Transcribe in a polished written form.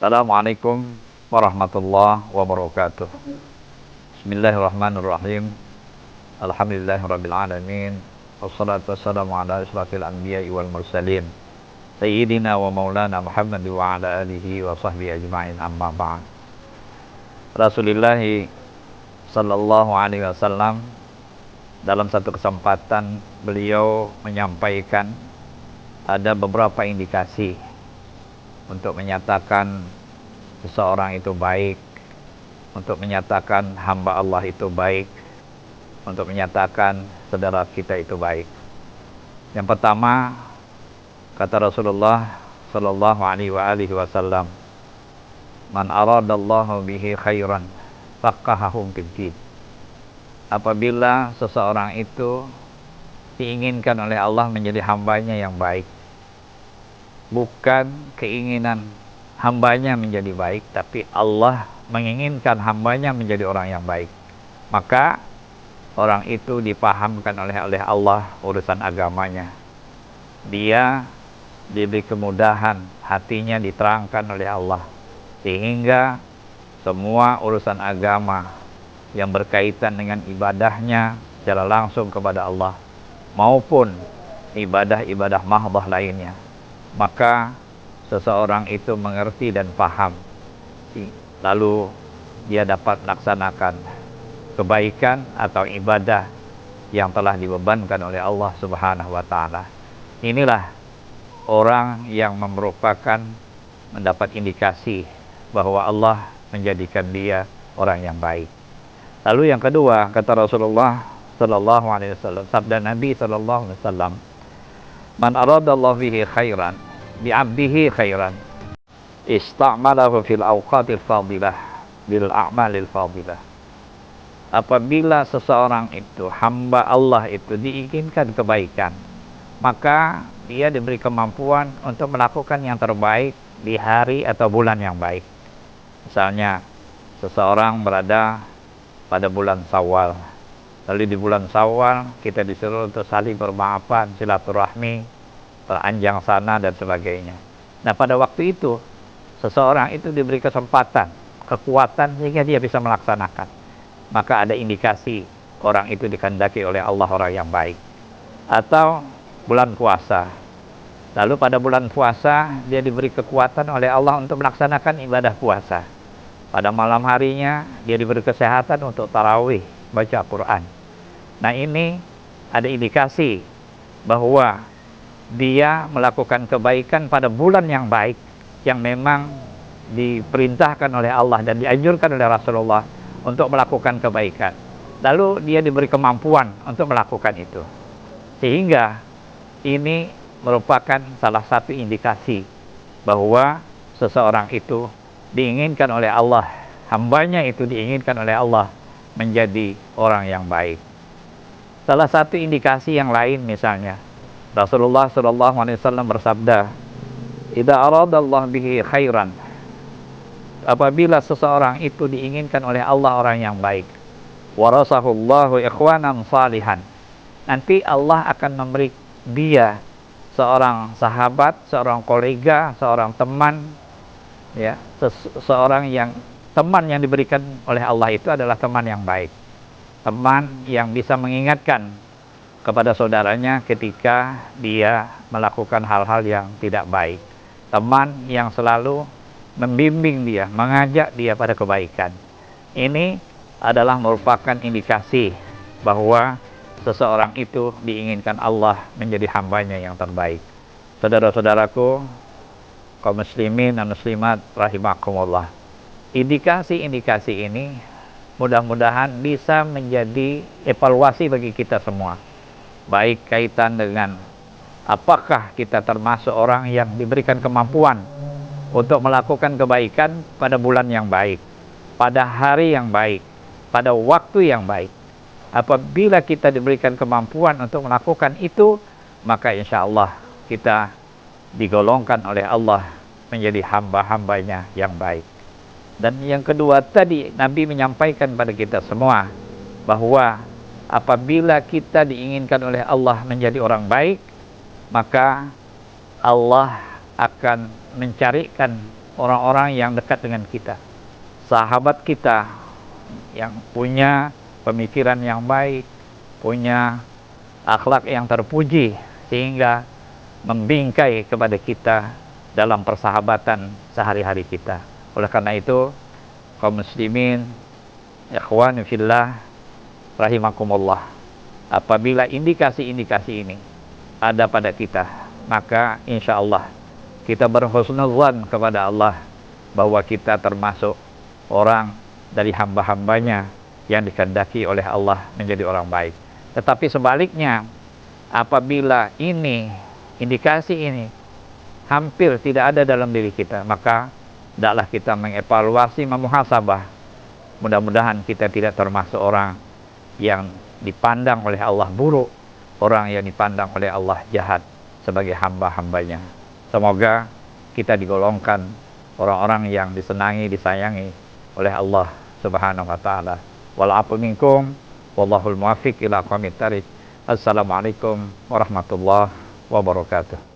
Assalamualaikum warahmatullahi wabarakatuh. Bismillahirrahmanirrahim. Alhamdulillahirabbil alamin. Wassalatu wassalamu ala asyrafil anbiya'i wal mursalin. Sayyidina wa maulana Muhammad wa ala alihi wa sahbihi ajma'in, amma ba'd. Rasulullah sallallahu alaihi wasallam dalam satu kesempatan beliau menyampaikan ada beberapa indikasi untuk menyatakan seseorang itu baik, untuk menyatakan hamba Allah itu baik, untuk menyatakan saudara kita itu baik. Yang pertama, kata Rasulullah sallallahu alaihi wasallam, "Man aradallahu bihi khairan faqahahu fid-din." Apabila seseorang itu diinginkan oleh Allah menjadi hambanya yang baik, bukan keinginan hambanya menjadi baik, tapi Allah menginginkan hambanya menjadi orang yang baik, maka orang itu dipahamkan oleh Allah urusan agamanya. Dia diberi kemudahan, hatinya diterangkan oleh Allah, sehingga semua urusan agama yang berkaitan dengan ibadahnya secara langsung kepada Allah maupun ibadah-ibadah mahdhah lainnya, maka seseorang itu mengerti dan paham, lalu dia dapat melaksanakan kebaikan atau ibadah yang telah dibebankan oleh Allah Subhanahu wa ta'ala. Inilah orang yang merupakan mendapat indikasi bahwa Allah menjadikan dia orang yang baik. Lalu yang kedua, kata Rasulullah sallallahu alaihi wasallam, sabda Nabi sallallahu alaihi wasallam, "Man aradallahu bihi khairan bi'abdihi khairan ista'malahu fil awqatil fadilah bil a'malil fadilah." Apabila seseorang itu, hamba Allah itu, diinginkan kebaikan, maka dia diberi kemampuan untuk melakukan yang terbaik di hari atau bulan yang baik. Misalnya seseorang berada pada bulan Syawal, lalu di bulan Syawal kita disuruh untuk saling bermaafan, silaturahmi, teranjang sana dan sebagainya. Nah, pada waktu itu seseorang itu diberi kesempatan, kekuatan sehingga dia bisa melaksanakan, maka ada indikasi orang itu dikehendaki oleh Allah orang yang baik. Atau bulan puasa, lalu pada bulan puasa dia diberi kekuatan oleh Allah untuk melaksanakan ibadah puasa. Pada malam harinya dia diberi kesehatan untuk tarawih, baca Quran. Nah, ini ada indikasi bahwa dia melakukan kebaikan pada bulan yang baik, yang memang diperintahkan oleh Allah dan dianjurkan oleh Rasulullah untuk melakukan kebaikan. Lalu dia diberi kemampuan untuk melakukan itu, sehingga ini merupakan salah satu indikasi bahwa seseorang itu diinginkan oleh Allah, hambanya itu diinginkan oleh Allah menjadi orang yang baik. Salah satu indikasi yang lain, misalnya Rasulullah SAW bersabda, "Idza aradallahu bihi khairan." Apabila seseorang itu diinginkan oleh Allah orang yang baik, warasahullahu ikhwanan salihan. Nanti Allah akan memberi dia seorang sahabat, seorang kolega, seorang teman, ya, seorang yang teman yang diberikan oleh Allah itu adalah teman yang baik, teman yang bisa mengingatkan kepada saudaranya ketika dia melakukan hal-hal yang tidak baik, teman yang selalu membimbing dia, mengajak dia pada kebaikan. Ini adalah merupakan indikasi bahwa seseorang itu diinginkan Allah menjadi hambanya yang terbaik. Saudara-saudaraku, kaum muslimin dan muslimat rahimakumullah, indikasi-indikasi ini mudah-mudahan bisa menjadi evaluasi bagi kita semua, baik kaitan dengan apakah kita termasuk orang yang diberikan kemampuan untuk melakukan kebaikan pada bulan yang baik, pada hari yang baik, pada waktu yang baik. Apabila kita diberikan kemampuan untuk melakukan itu, maka insya Allah kita digolongkan oleh Allah menjadi hamba-hambanya yang baik. Dan yang kedua tadi, Nabi menyampaikan pada kita semua bahwa apabila kita diinginkan oleh Allah menjadi orang baik, maka Allah akan mencarikan orang-orang yang dekat dengan kita, sahabat kita yang punya pemikiran yang baik, punya akhlak yang terpuji, sehingga membingkai kepada kita dalam persahabatan sehari-hari kita. Oleh karena itu, kaum muslimin, ikhwani fillah, rahimakumullah, apabila indikasi-indikasi ini ada pada kita, maka insya Allah kita berhusnuzan kepada Allah bahwa kita termasuk orang dari hamba-hambanya yang dikehendaki oleh Allah menjadi orang baik. Tetapi sebaliknya, apabila indikasi ini hampir tidak ada dalam diri kita, maka hendaklah kita mengevaluasi, memuhasabah. Mudah-mudahan kita tidak termasuk orang yang dipandang oleh Allah buruk, orang yang dipandang oleh Allah jahat sebagai hamba-hambanya. Semoga kita digolongkan orang-orang yang disenangi, disayangi oleh Allah Subhanahu wa taala. Wal afu minkum wallahul muwaffiq ila aqwamit thariq. Assalamualaikum warahmatullahi wabarakatuh.